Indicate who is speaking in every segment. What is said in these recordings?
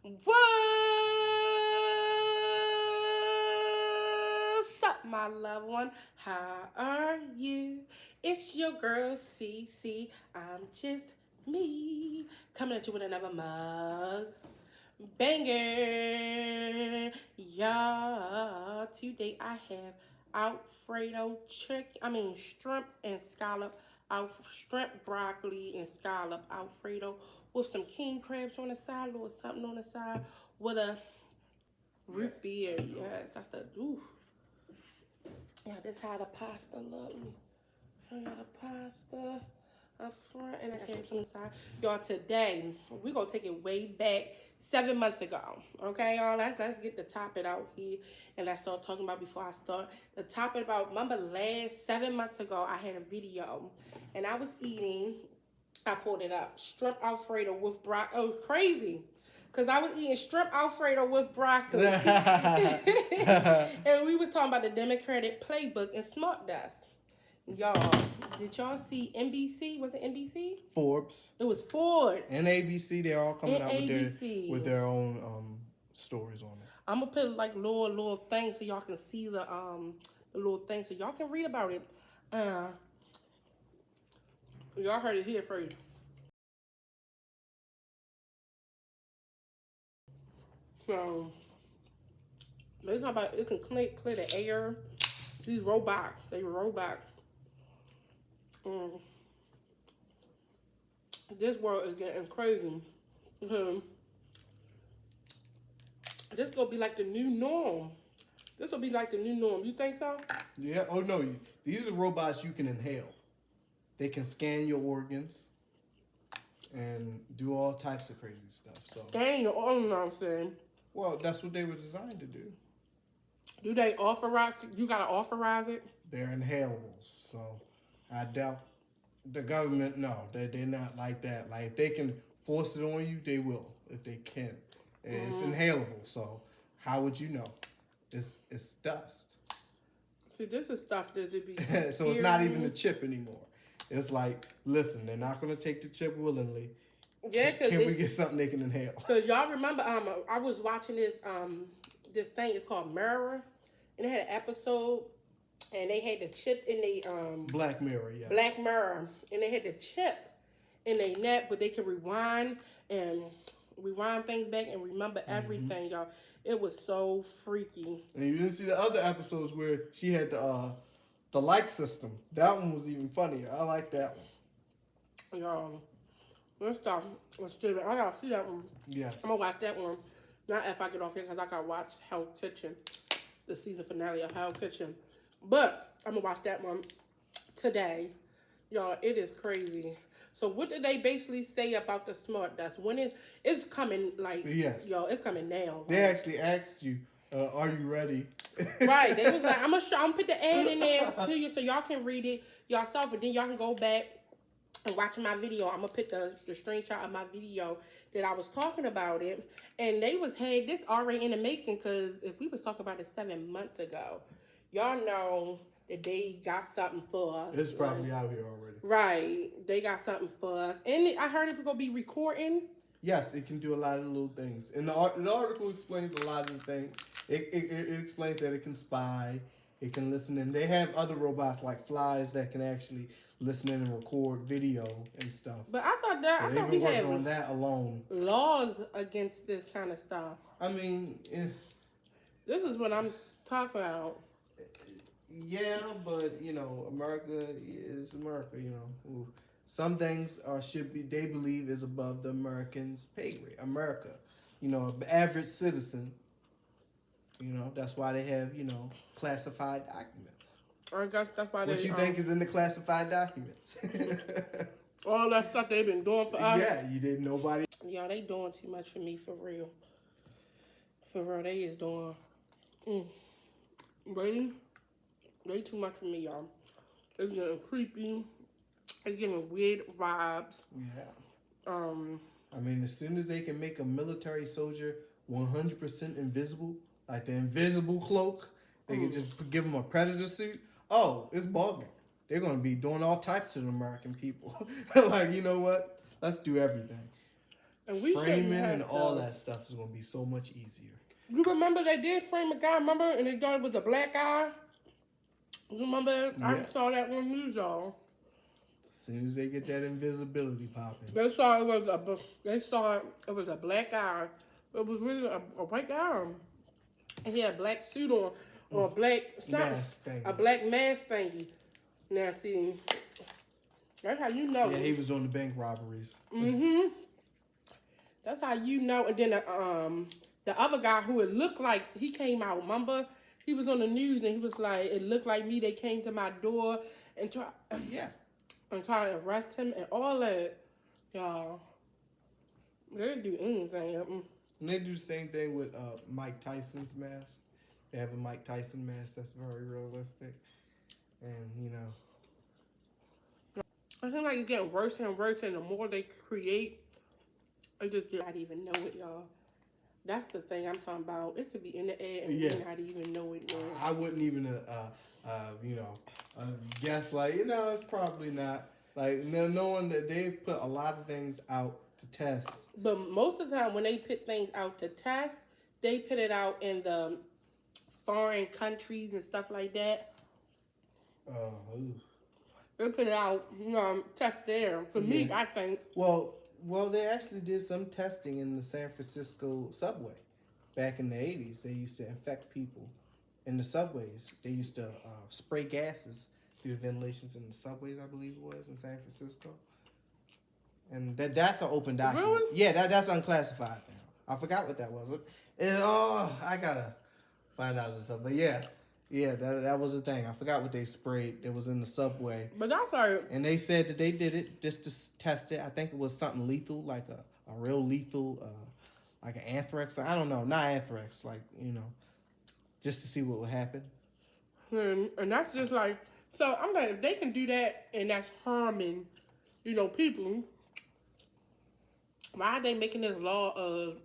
Speaker 1: What's up, my loved one? How are you? It's your girl, CC. I'm just me. Coming at you with another mug banger. Y'all, today I have Alfredo shrimp and scallop, shrimp, broccoli, and scallop Alfredo with some king crabs on the side, or something on the side with a root beer. Yes, that's the ooh. Yeah, this how the pasta look. I got a pasta up front and I got some inside. Y'all, today we're gonna take it way back 7 months ago. Okay, y'all. Let's get the topic out here and let's start talking about before I start. The topic about, remember last 7 months ago I had a video and I was eating, I pulled it up, shrimp Alfredo with broccoli. Oh, crazy. Because I was eating shrimp Alfredo with broccoli. And we was talking about the Democratic playbook and smart dust. Y'all, did y'all see NBC? Was it NBC?
Speaker 2: Forbes.
Speaker 1: It was Ford.
Speaker 2: And ABC, they're all coming out with their own stories on it.
Speaker 1: I'm going to put like little things so y'all can see the little things so y'all can read about it. Y'all heard it here first. So, let's talk about it can clear the air. These robots, they robots. This world is getting crazy. This gonna be like the new norm. This will be like the new norm. You think so?
Speaker 2: Yeah. Oh no, these are robots you can inhale. They can scan your organs and do all types of crazy stuff. So
Speaker 1: Scan your organs, you know what I'm saying?
Speaker 2: Well, that's what they were designed to do.
Speaker 1: Do they authorize? You gotta authorize it.
Speaker 2: They're inhalables, so I doubt the government. No, they're not like that. Like if they can force it on you, they will. If they can, it's inhalable. So how would you know? It's dust.
Speaker 1: See, this is stuff that to be.
Speaker 2: So it's not even the chip anymore. It's like, listen, they're not gonna take the chip willingly.
Speaker 1: Yeah,
Speaker 2: can we get something they can inhale?
Speaker 1: Because y'all remember, I was watching this thing. It's called Mirror, and it had an episode, and they had the chip in the
Speaker 2: Black Mirror, yeah.
Speaker 1: Black Mirror, and they had the chip in their neck, but they can rewind things back and remember everything, y'all. It was so freaky.
Speaker 2: And you didn't see the other episodes where she had the like system. That one was even funnier. I like that one.
Speaker 1: Y'all, let's stop. Let's do it. I gotta see that one.
Speaker 2: Yes.
Speaker 1: I'm gonna watch that one. Not if I get off here, because I gotta watch Hell's Kitchen, the season finale of Hell's Kitchen. But I'm gonna watch that one today. Y'all, it is crazy. So what did they basically say about the smart dust? When it's coming, like,
Speaker 2: yes,
Speaker 1: yo, it's coming now.
Speaker 2: They actually asked you, are you ready?
Speaker 1: Right. They was like, I'm gonna put the ad in there to you so y'all can read it yourself, and then y'all can go back and watch my video. I'm gonna put the screenshot of my video that I was talking about it, and they had this already in the making, because if we was talking about it 7 months ago, y'all know that they got something for us.
Speaker 2: It's probably out here already.
Speaker 1: Right. They got something for us. And I heard it's going to be recording.
Speaker 2: Yes, it can do a lot of little things. And the article explains a lot of the things. It explains that it can spy, it can listen, and they have other robots like flies that can actually listen in and record video and stuff.
Speaker 1: But I thought that,
Speaker 2: so
Speaker 1: I
Speaker 2: they've
Speaker 1: thought
Speaker 2: been
Speaker 1: we
Speaker 2: working
Speaker 1: had
Speaker 2: on that alone.
Speaker 1: Laws against this kind of stuff.
Speaker 2: I mean,
Speaker 1: this is what I'm talking about.
Speaker 2: Yeah, but America is America. Some things they believe is above the Americans' pay grade. America, the average citizen. That's why they have classified documents.
Speaker 1: I guess that's why
Speaker 2: what you think is in the classified documents?
Speaker 1: All that stuff they've been doing for us.
Speaker 2: Yeah, you didn't. Nobody.
Speaker 1: Y'all, they doing too much for me, for real. For real, they is doing. Way too much for me, y'all. It's getting creepy. It's getting weird vibes.
Speaker 2: Yeah. I mean, as soon as they can make a military soldier 100% invisible, like the invisible cloak, they can just give them a predator suit. Oh, it's bugging. They're going to be doing all types to the American people. Like, you know what? Let's do everything.
Speaker 1: And we shouldn't
Speaker 2: Framing and
Speaker 1: have
Speaker 2: all
Speaker 1: to.
Speaker 2: that stuff is gonna be so much easier.
Speaker 1: You remember they did frame a guy, remember? And they thought it was a black guy. You remember? I
Speaker 2: Yeah.
Speaker 1: saw that on news, y'all.
Speaker 2: As soon as they get that invisibility popping.
Speaker 1: They saw it was a black guy. It was really a white guy. And he had a black suit on, or a black something,
Speaker 2: Mask thing.
Speaker 1: a black mask thingy. Now see, that's how you know.
Speaker 2: Yeah, he was doing the bank robberies.
Speaker 1: Mm-hmm. That's how you know. And then the other guy who it looked like he came out. Remember, he was on the news and he was like, "It looked like me." They came to my door and try and try to arrest him and all that. Y'all, they'd do anything.
Speaker 2: And they do the same thing with Mike Tyson's mask. They have a Mike Tyson mask that's very realistic. And, you know.
Speaker 1: I think like it's getting worse and worse, and the more they create, I just not even know it, y'all. That's the thing I'm talking about. It could be in the air and we not even know it. Man.
Speaker 2: I wouldn't even, guess like, it's probably not. Like, knowing that they've put a lot of things out to test.
Speaker 1: But most of the time when they put things out to test, they put it out in the foreign countries and stuff like that. They put it out, test there. For me, I think.
Speaker 2: Well, they actually did some testing in the San Francisco subway back in the 80s. They used to infect people in the subways. They used to spray gases through the ventilations in the subways, I believe it was, in San Francisco. And that's an open document.
Speaker 1: Really?
Speaker 2: Yeah, that's unclassified now. I forgot what that was. I gotta find out this stuff. But yeah, that was the thing. I forgot what they sprayed. It was in the subway.
Speaker 1: But that's like...
Speaker 2: And they said that they did it just to test it. I think it was something lethal, like a real lethal, like an anthrax. I don't know, not anthrax, like, just to see what would happen.
Speaker 1: And that's just like... So I'm like, if they can do that and that's harming, people... Why are they making this law of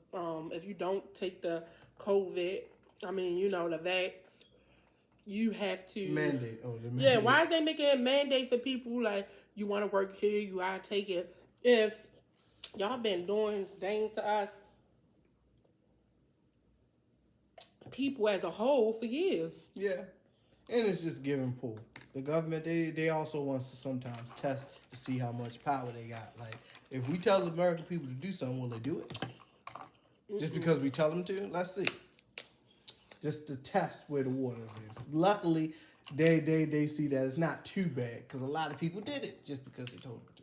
Speaker 1: if you don't take the COVID, the vax, you have to...
Speaker 2: Mandate. Oh, the mandate.
Speaker 1: Yeah, why are they making a mandate for people like, you want to work here, you got to take it? If y'all been doing things to us, people as a whole, for years.
Speaker 2: Yeah. And it's just give and pull. The government, they also wants to sometimes test to see how much power they got. Like, if we tell the American people to do something, will they do it? Just because we tell them to? Let's see. Just to test where the waters is. Luckily, they see that it's not too bad because a lot of people did it just because they told them to.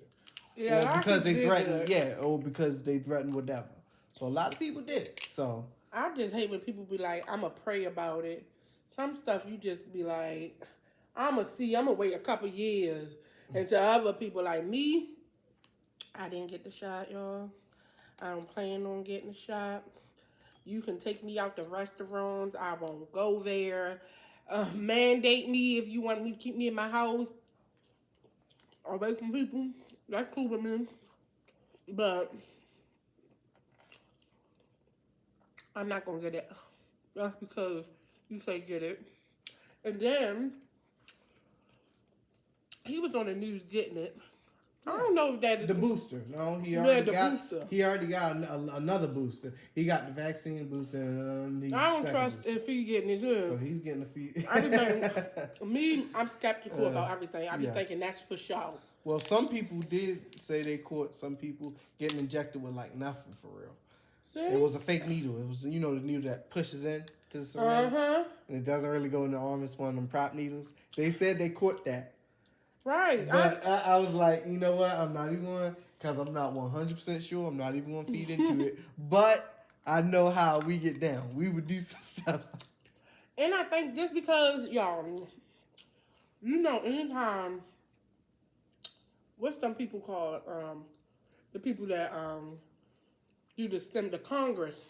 Speaker 1: Yeah,
Speaker 2: or because they threatened, or because they threatened whatever. So a lot of people did it. So
Speaker 1: I just hate when people be like, I'm going to pray about it. Some stuff you just be like, I'm going to wait a couple years. And to other people like me, I didn't get the shot, y'all. I don't plan on getting the shot. You can take me out to restaurants. I won't go there. Mandate me if you want me to keep me in my house. Away from people. That's cool with me. But I'm not going to get it. That's because you say get it. And then he was on the news getting it. I don't know if that is
Speaker 2: the booster. No, he already got another booster. He got the vaccine booster. And
Speaker 1: I don't trust booster. If he getting his own.
Speaker 2: So he's getting a few.
Speaker 1: Everything. I'm skeptical about everything. I be thinking that's for sure.
Speaker 2: Well, some people did say they caught some people getting injected with like nothing for real. See? It was a fake needle. It was the needle that pushes in to the syringe, and it doesn't really go in the arm. It's one of them prop needles. They said they caught that.
Speaker 1: Right.
Speaker 2: But I was like, you know what? I'm not even going, because I'm not 100% sure. I'm not even going to feed into it. But I know how we get down. We would do some stuff.
Speaker 1: And I think just because, y'all, anytime, what's some people called? The people that do the Congress.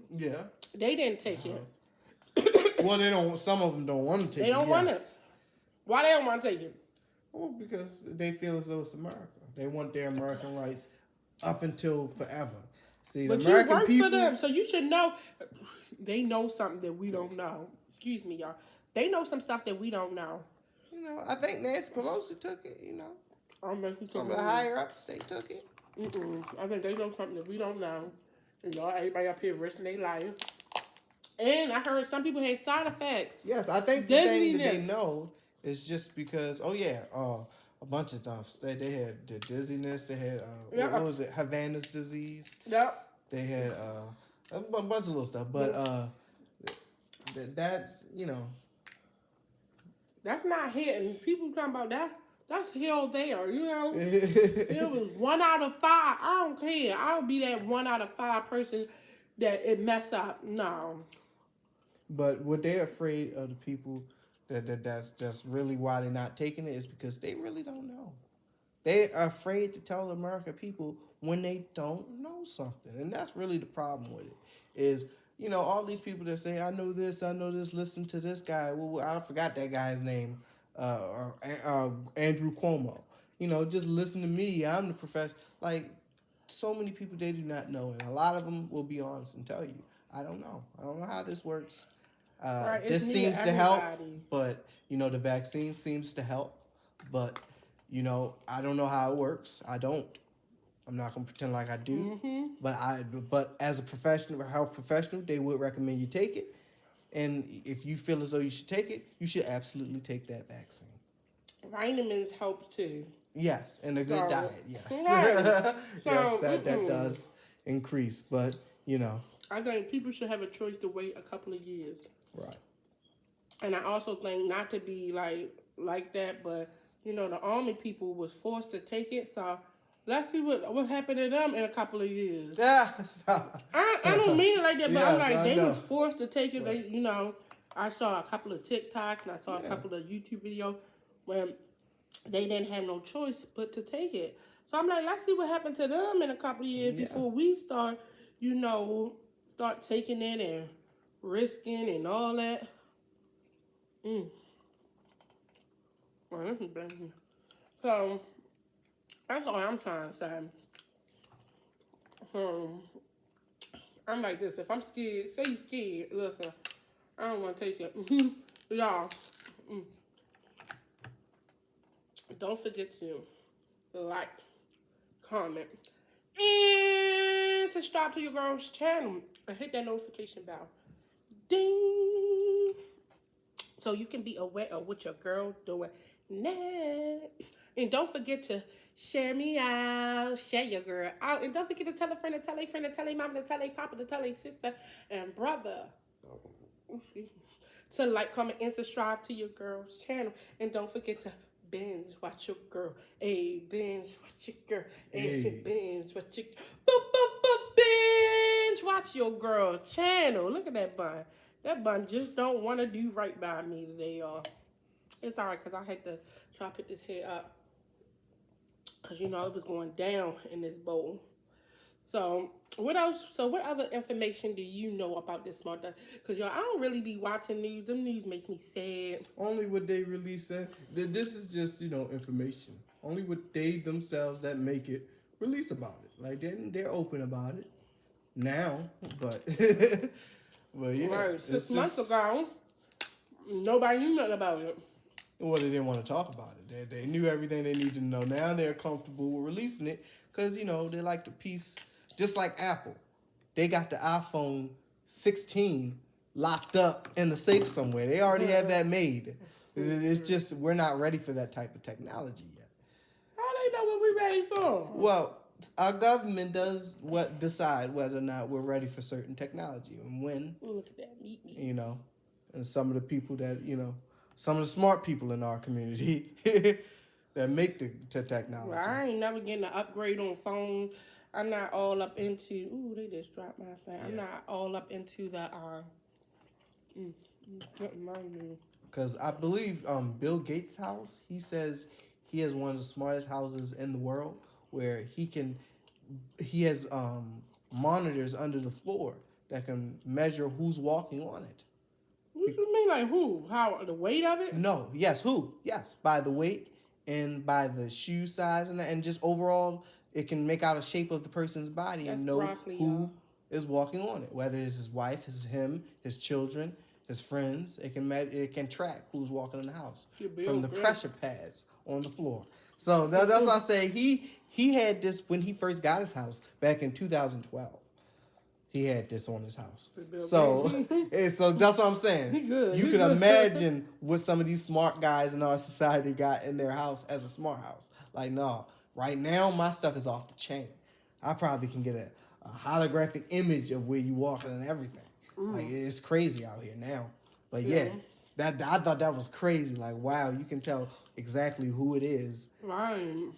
Speaker 2: Yeah.
Speaker 1: They didn't take it.
Speaker 2: Well, some of them don't want to take it.
Speaker 1: They don't want it. Why they don't want to take it?
Speaker 2: Well, because they feel as though it's America. They want their American rights up until forever. See,
Speaker 1: but
Speaker 2: the American
Speaker 1: you work
Speaker 2: people,
Speaker 1: for them, so you should know. They know something that we don't know. Excuse me, y'all. They know some stuff that we don't know.
Speaker 2: I think Nancy Pelosi took it. Some of the higher ups, they took it.
Speaker 1: I think they know something that we don't know. You know, everybody up here risking their life. And I heard some people had side effects.
Speaker 2: Yes, I think the thing that they
Speaker 1: Dizziness.
Speaker 2: know is just because, a bunch of stuff. They had the dizziness. They had what
Speaker 1: Yeah.
Speaker 2: was it? Havana's disease.
Speaker 1: Yep.
Speaker 2: They had a bunch of little stuff. But that's
Speaker 1: That's not hitting. People talking about that. That's hell there, you know.
Speaker 2: it
Speaker 1: It was 1 out of 5. I don't care. I'll be that 1 out of 5 person that it mess up. No.
Speaker 2: But what they're afraid of the people that's really why they're not taking it is because they really don't know. They are afraid to tell the American people when they don't know something, and that's really the problem with it. Is all these people that say I know this, listen to this guy. Well, I forgot that guy's name, Andrew Cuomo. Just listen to me. I'm the professor. Like so many people, they do not know, and a lot of them will be honest and tell you, I don't know. I don't know how this works.
Speaker 1: Right. It's
Speaker 2: This
Speaker 1: me and
Speaker 2: seems to help,
Speaker 1: everybody.
Speaker 2: but the vaccine seems to help, but I don't know how it works. I don't. I'm not gonna pretend like I do. But as a professional, a health professional, they would recommend you take it. And if you feel as though you should take it, you should absolutely take that vaccine.
Speaker 1: Vitamins help too.
Speaker 2: Yes, and a good
Speaker 1: So,
Speaker 2: diet. Yes,
Speaker 1: right.
Speaker 2: yes,
Speaker 1: So,
Speaker 2: that does increase. But
Speaker 1: I think people should have a choice to wait a couple of years.
Speaker 2: right.
Speaker 1: And I also think not to be like that, but the army people was forced to take it. So let's see what happened to them in a couple of years.
Speaker 2: Yeah, stop.
Speaker 1: I don't mean it like that, but I'm
Speaker 2: Yes,
Speaker 1: like
Speaker 2: I
Speaker 1: they
Speaker 2: know.
Speaker 1: was forced to take it.
Speaker 2: Right.
Speaker 1: They, I saw a couple of TikToks and I saw a couple of YouTube videos where they didn't have no choice but to take it. So I'm like, let's see what happened to them in a couple of years before we start, start taking it and risking and all that. Well, this is bad. So that's all I'm trying to say. I'm like this. If I'm scared, say you scared. Listen, I don't want to take it. Y'all, don't forget to like, comment, and subscribe to your girl's channel and hit that notification bell. Ding! So you can be aware of what your girl doing next. And don't forget to share me out. Share your girl out. And don't forget to tell a friend, to tell a friend, to tell a mama, to tell a papa, to tell a sister and brother. To like, comment, and subscribe to your girl's channel. And don't forget to binge watch your girl. Hey, binge watch your girl. Hey, binge watch your binge watch your girl channel. Look at that bun. That bun just don't want to do right by me today, y'all. It's all right, because I had to try to put this hair up. Because, it was going down in this bowl. So, what else? So, what other information do you know about this smart stuff? Because, y'all, I don't really be watching news. Them news make me sad.
Speaker 2: Only what they release. This is just, information. Only what they themselves that make it release about it. Like, they're open about it now, but... But yeah,
Speaker 1: Right, 6 months ago, nobody knew nothing about it.
Speaker 2: Well, they didn't want to talk about it. They knew everything they needed to know. Now they're comfortable with releasing it because, they like the piece, just like Apple. They got the iPhone 16 locked up in the safe somewhere. They already have that made. It's just we're not ready for that type of technology yet.
Speaker 1: How they know what we ready for?
Speaker 2: Well, our government does decide whether or not we're ready for certain technology and when.
Speaker 1: Look at that meat.
Speaker 2: And some of the people that some of the smart people in our community that make the technology.
Speaker 1: Well, I ain't never getting an upgrade on phone. I'm not all up into. Ooh, they just dropped my thing. Yeah. I'm not all up into the.
Speaker 2: Because I believe Bill Gates' house. He says he has one of the smartest houses in the world, where he has monitors under the floor that can measure who's walking on it.
Speaker 1: What you mean, like who? How, the weight of it?
Speaker 2: No, yes, who? Yes, by the weight and by the shoe size and just overall, it can make out a shape of the person's body. That's and know broccoli, who is walking on it. Whether it's his wife, him, his children, his friends. It can track who's walking in the house from the pressure pads on the floor. So that's why I say he had this when he first got his house back in 2012. He had this on his house. So, so that's what I'm saying.
Speaker 1: He good.
Speaker 2: You
Speaker 1: He
Speaker 2: can
Speaker 1: good.
Speaker 2: imagine what some of these smart guys in our society got in their house as a smart house. Like, no, right now my stuff is off the chain. I probably can get a holographic image of where you walking and everything. Like, it's crazy out here now. But yeah, that I thought that was crazy. Like, wow, you can tell exactly who it is.
Speaker 1: Right.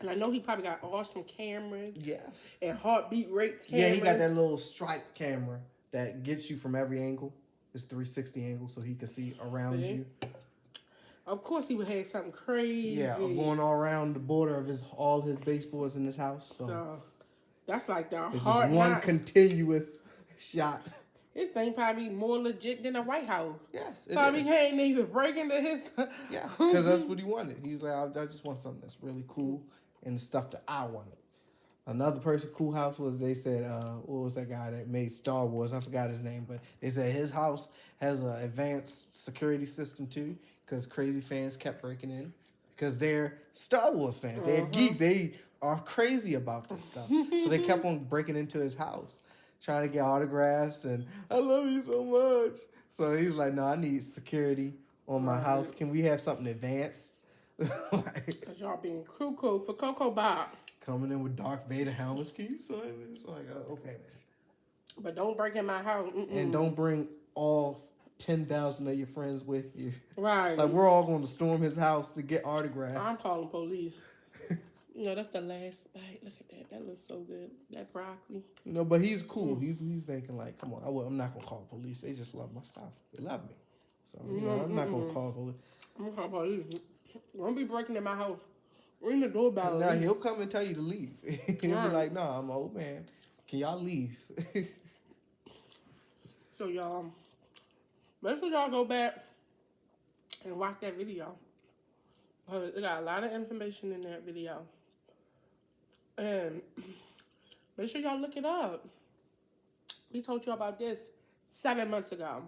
Speaker 1: And I know he probably got awesome cameras.
Speaker 2: Yes.
Speaker 1: And heartbeat rate cameras.
Speaker 2: Yeah, he got that little stripe camera that gets you from every angle. It's 360 angle, so he can see around you.
Speaker 1: Of course, he would have something crazy.
Speaker 2: Yeah, going all around the border of all his baseboards in his house. So
Speaker 1: that's like the
Speaker 2: it's
Speaker 1: hard
Speaker 2: just one continuous shot.
Speaker 1: His thing probably more legit than the White House.
Speaker 2: Yes, it
Speaker 1: probably
Speaker 2: is.
Speaker 1: Hey, he was breaking into his.
Speaker 2: Yes, because that's what he wanted. He's like, I just want something that's really cool and the stuff that I wanted. Another person, cool house was, they said, what was that guy that made Star Wars? I forgot his name, but they said his house has an advanced security system too, because crazy fans kept breaking in, because they're Star Wars fans. They're geeks. They are crazy about this stuff. So they kept on breaking into his house, trying to get autographs, and I love you so much. So he's like, no, I need security on my house. Can we have something advanced?
Speaker 1: Because y'all being cuckoo for Cocoa Bob.
Speaker 2: Coming in with Darth Vader helmets. Can you sign this? Like, okay, man.
Speaker 1: But don't break in my house.
Speaker 2: And don't bring all 10,000 of your friends with you.
Speaker 1: Right.
Speaker 2: Like, we're all going to storm his house to get autographs.
Speaker 1: I'm calling police. No, that's the last bite. Look at that. That looks so good. That broccoli.
Speaker 2: No, but he's cool. He's thinking like, come on, I'm not going to call police. They just love my stuff. They love me. So, I'm not going to call police.
Speaker 1: I'm going to call police. Don't be breaking in my house. Ring the doorbell.
Speaker 2: Now, he'll come and tell you to leave. He'll be like, no, I'm an old man. Can y'all leave?
Speaker 1: So, y'all, make sure y'all go back and watch that video. It got a lot of information in that video. And make sure y'all look it up. We told you about this 7 months ago.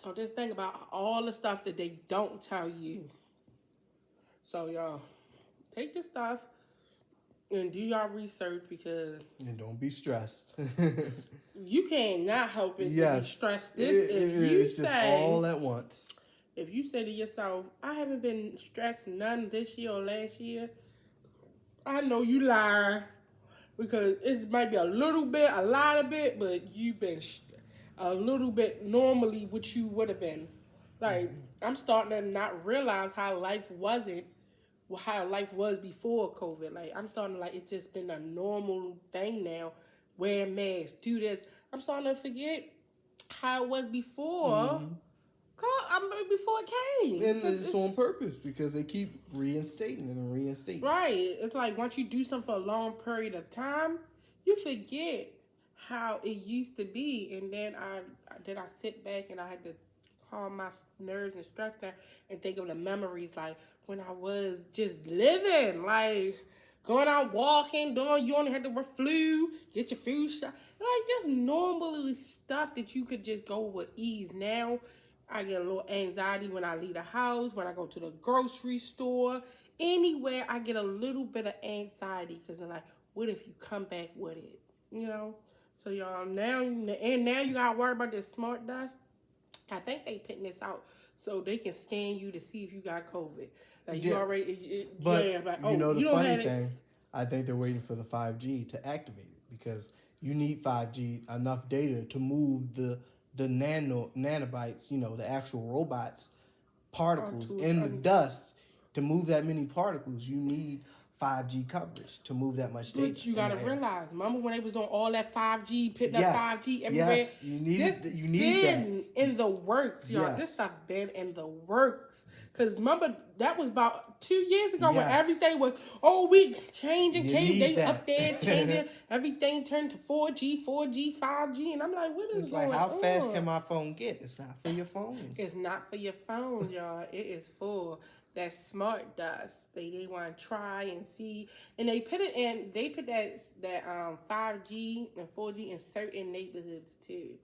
Speaker 1: So this thing about all the stuff that they don't tell you. So y'all, take this stuff and do y'all research, because
Speaker 2: and don't be stressed.
Speaker 1: you cannot help it to be stressed. It's
Speaker 2: just all at once.
Speaker 1: If you say to yourself, I haven't been stressed none this year or last year, I know you lie, because it might be a little bit, a lot of it, but you've been a little bit normally what you would have been. Like, I'm starting to not realize how life was before COVID. Like, I'm starting to, like, it's just been a normal thing now. Wear masks, do this. I'm starting to forget how it was before. Before it came.
Speaker 2: And it's on purpose, because they keep reinstating and reinstating.
Speaker 1: Right. It's like once you do something for a long period of time, you forget how it used to be. And then I sit back and I had to calm my nerves and stress down and think of the memories, like when I was just living, like going out walking, you only had to wear flu, get your food shot, like just normally stuff that you could just go with ease. Now I get a little anxiety when I leave the house, when I go to the grocery store, anywhere I get a little bit of anxiety, because I'm like, what if you come back with it, you know? So y'all, now you gotta worry about this smart dust. I think they putting this out so they can scan you to see if you got COVID. Like you already,
Speaker 2: you know the funny thing, I think they're waiting for the 5G to activate it, because you need 5G enough data to move the nanobites, the actual robots, particles in the dust. To move that many particles, you need 5G coverage to move that much data.
Speaker 1: But you gotta realize, remember when they was doing all that 5G, putting that 5G everywhere?
Speaker 2: Yes, you need that.
Speaker 1: In the works, y'all. This stuff been in the works. Because remember, that was about 2 years ago when everything was, we changing, they up there changing, everything turned to 4G, 5G, and I'm like, what is going on?
Speaker 2: It's like, how fast can my phone get? It's not for your phones.
Speaker 1: It's not for your phones, y'all. It is for that smart dust. They want to try and see, and they put it in. They put that 5G and 4G in certain neighborhoods too.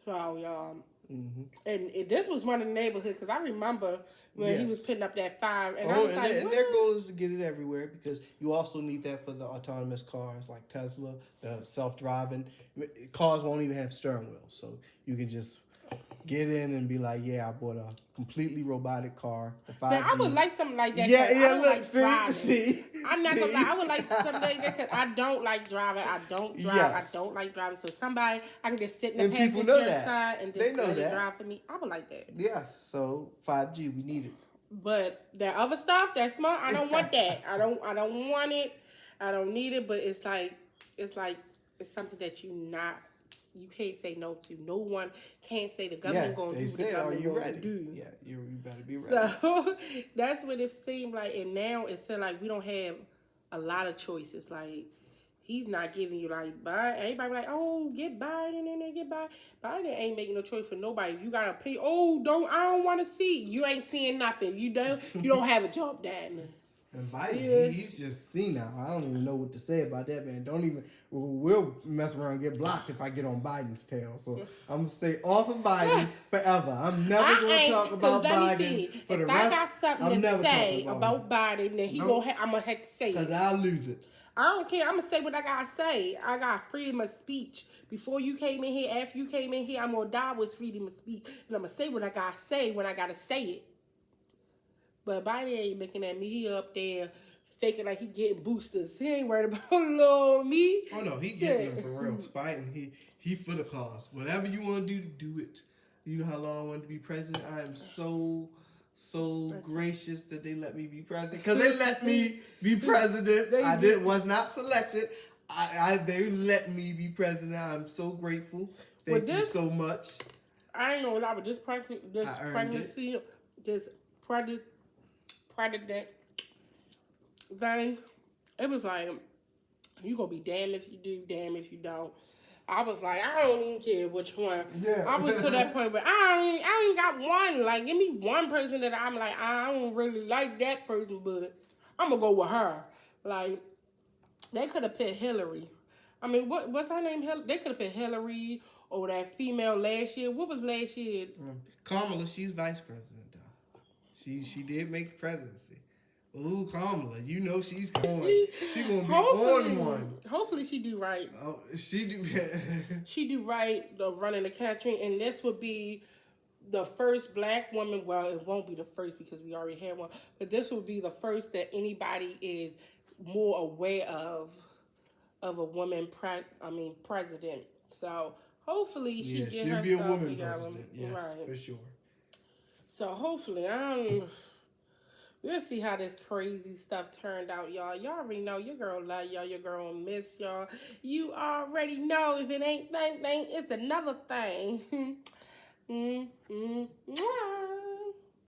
Speaker 1: So y'all,
Speaker 2: Mm-hmm.
Speaker 1: And this was one of the neighborhoods because I remember when he was
Speaker 2: Yes.
Speaker 1: putting up that 5, and I
Speaker 2: Oh,
Speaker 1: was like,
Speaker 2: and their goal is to get it everywhere because you also need that for the autonomous cars like Tesla, the self-driving. Cars won't even have steering wheels, so you can just get in and be like, yeah, I bought a completely robotic car, the 5G.
Speaker 1: Now I would like something like that.
Speaker 2: Yeah,
Speaker 1: 'Cause
Speaker 2: yeah,
Speaker 1: I don't
Speaker 2: look,
Speaker 1: like driving.
Speaker 2: see.
Speaker 1: I'm not gonna lie. I would like something like that because I don't like driving. I don't drive.
Speaker 2: Yes.
Speaker 1: I don't like driving. So somebody I can just sit in the
Speaker 2: And people know
Speaker 1: passenger
Speaker 2: that.
Speaker 1: side and
Speaker 2: They
Speaker 1: just
Speaker 2: know
Speaker 1: let it
Speaker 2: that.
Speaker 1: drive for me. I would like that.
Speaker 2: Yes, so 5G, we need it.
Speaker 1: But that other stuff, that smart, I don't want that. I don't want it. I don't need it. But it's something that you can't say no to. No one can't say the government gonna do what the government gonna do.
Speaker 2: Yeah, you better be ready.
Speaker 1: So that's what it seemed like. And now it said like we don't have a lot of choices. Like he's not giving you like Biden. Everybody like, oh, get Biden in there, get Biden. Biden ain't making no choice for nobody. You gotta pay. Oh, I don't want to see. You ain't seeing nothing. You don't have a job, Dad.
Speaker 2: And Biden, he's just senile. I don't even know what to say about that, man. We'll mess around and get blocked if I get on Biden's tail. So I'm going to stay off of Biden forever. I'm never going to talk about Biden for the rest.
Speaker 1: If I got something to say about Biden, then I'm going to have to say it.
Speaker 2: Because I'll lose it.
Speaker 1: I don't care. I'm going to say what I got to say. I got freedom of speech. Before you came in here, after you came in here, I'm going to die with freedom of speech. And I'm going to say what I got to say when I got to say it. But Biden ain't looking at me. He up there faking like he getting boosters. He ain't worried about little me.
Speaker 2: Oh, no. He getting them for real. Biden, he for the cause. Whatever you want to do it. You know how long I wanted to be president? I am so gracious that they let me be president. Because they let me be president. Was not selected. They let me be president. I'm so grateful. Thank you so much.
Speaker 1: I ain't gonna lie, but this pregnancy, this president thing, it was like, you gonna be damned if you do, damned if you don't. I was like, I don't even care which one.
Speaker 2: Yeah.
Speaker 1: I was to that point where I don't even got one. Like, give me one person that I'm like, I don't really like that person, but I'm gonna go with her. Like, they could have picked Hillary. I mean, what's her name? They could have picked Hillary or that female last year. What was last year?
Speaker 2: Kamala, she's vice president though. She did make the presidency. Ooh, Kamala, you know she's going. She's gonna be on one.
Speaker 1: Hopefully she do right.
Speaker 2: Oh, she do.
Speaker 1: She do right the running the country, and this would be the first black woman. Well, it won't be the first because we already had one, but this would be the first that anybody is more aware of a woman president. So hopefully she get her
Speaker 2: be a
Speaker 1: stuff
Speaker 2: woman
Speaker 1: together.
Speaker 2: president. Yes, right. For sure.
Speaker 1: So hopefully, we'll see how this crazy stuff turned out, y'all. Y'all already know your girl love y'all. Your girl miss y'all. You already know if it ain't thing, it's another thing.